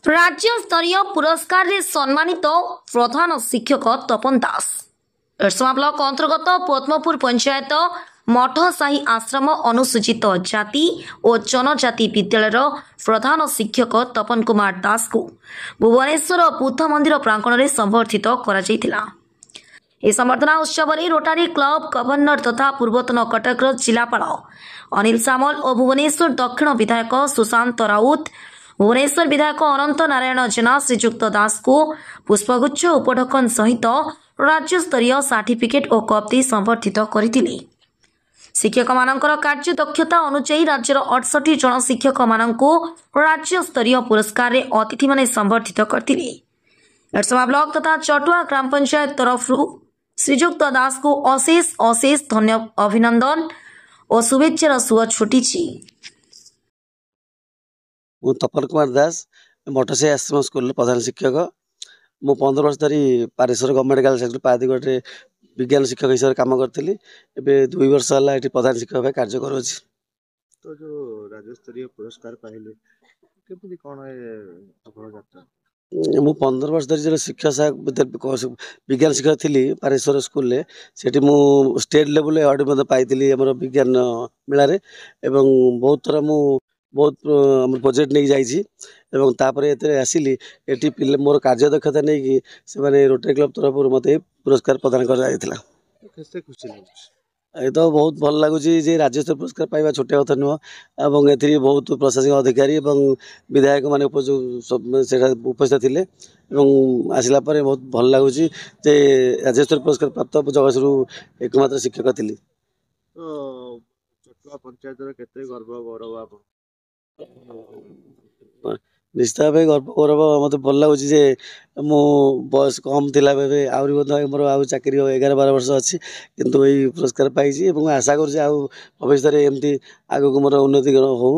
राज्य स्तरीय पुरस्कार रे सम्मानित प्रधान शिक्षक तपन दास एरसमा ब्लॉक अंतर्गत पद्मपुर पंचायत मठसाही आश्रम अनुसूचित जाति और जनजाति विद्यालय प्रधान शिक्षक तपन कुमार दास को भुवनेश्वर बुद्ध मंदिर प्रांगण में संबर्धित करा संबर्धना उत्सव में रोटारी क्लब गवर्नर तथा पूर्वतन कटक जिलापाल अनिल सामल और भुवनेश्वर दक्षिण विधायक सुशांत राउत भुवनेश्वर विधायक अनंत नारायण जेना श्रीजुक्त दास को पुष्पगुच्छ उपढकन सहित राज्य स्तरीय सर्टिफिकेट और कप दे संबर्धित करथिले। शिक्षक मानकर कार्य दक्षता अनुसार राज्यर 68 जन शिक्षक माननको राज्य स्तरीय पुरस्कार रे अतिथि माने संबर्धित करथिले। एरसमा ब्लॉक तथा चटुआ ग्राम पंचायत तरफ श्रीजुक्त दास को अशेष अशेष धन्यवाद अभिनंदन और शुभेच्छार सुଅ छुटिछि। मु तपन कुमार दास मठसाही आश्रम स्कूल प्रधान शिक्षक मु 15 वर्ष धरी पारेश्वर government girls high school Paradip विज्ञान शिक्षक हिसाब से काम करी ए 2 वर्ष है ये प्रधान शिक्षक भाई कार्य करुँच। तो जो राज्य स्तरीय पुरस्कार पाइले केमती कौन सफल यात्रा मु 15 वर्ष धरी जो शिक्षा सहायक विज्ञान शिक्षक थी पारेश्वर स्कूल से मु स्टेट लेवल अवार्ड पाई विज्ञान मेला बहुत थर मु बहुत प्रोजेक्ट नहीं जाइए आसिली एटी पिले मोर कार्य दक्षता नहीं कि रोटरी क्लब तरफ मत पुरस्कार प्रदान कर ये तो बहुत भल लगुच राज्य स्तर पुरस्कार पाइबा छोटे कथा नुह ए बहुत प्रशासनिक अधिकारी विधायक मैंने उपस्थित थे आसला बहुत भल लगुच राज्य स्तर पुरस्कार प्राप्त जगत एकमात्र शिक्षक थी। तो चटुआ पंचायत केते गर्व गौरव आप निश्चित भाव गर्व गौरव मत भल लगुच मो बयस कम थिला आहरी मोर आउ चाकरी 11-12 वर्ष अच्छी किंतु यही पुरस्कार पाई आशा कर भविष्य एमती आगक मोर उन्नति हो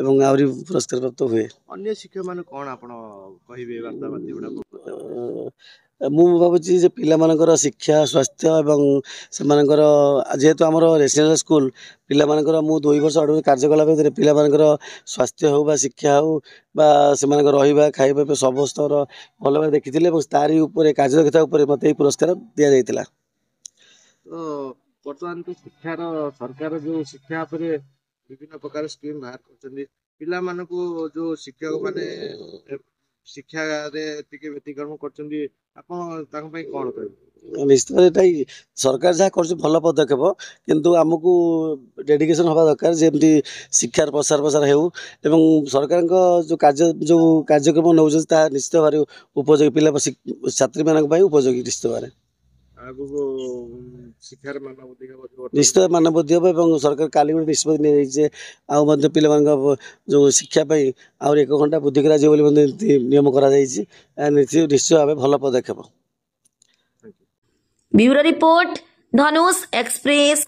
आहरी पुरस्कार प्राप्त हुए। अन्य शिक्षक मैंने कौन आप कहे वार्ता माध्यम मु भावुची पिला मानकर शिक्षा स्वास्थ्य एवं से जेहेतु आमर रेसिडेंशियल स्कूल पिला मानकर मु 2 वर्ष अड़ कार्य कला भितर पिला मानकर स्वास्थ्य हो बा शिक्षा हो बा से रहा खाइबा समस्त भल भाव देखी तारी कार्य दक्षता मत पुरस्कार दि जाइतिला। तो वर्तमान तो शिक्षार सरकार जो शिक्षा विभिन्न प्रकार स्कीम बाहर कर पिला मानकु जो शिक्षक माने शिक्षा व्यतिक्रम कर निश्चित सरकार जहाँ कर भल पदक्षेप किंतु आमको डेडिकेशन हवा दरकार जमी शिक्षार प्रसार प्रसार हो सरकार जो कार्यक्रम नौ निश्चित भाव उपयोगी पिला छात्री मान उपयोगी निश्चित भाव निश्चित मानवबुद्धि हम सरकार काली गोटे निष्पत्ति नहीं आउ पिला जो शिक्षापी आउ 1 घंटा बुद्धि करा नियम करा निश्चित भाव भल पदक्षेप। ब्यूरो रिपोर्ट धनुष एक्सप्रेस।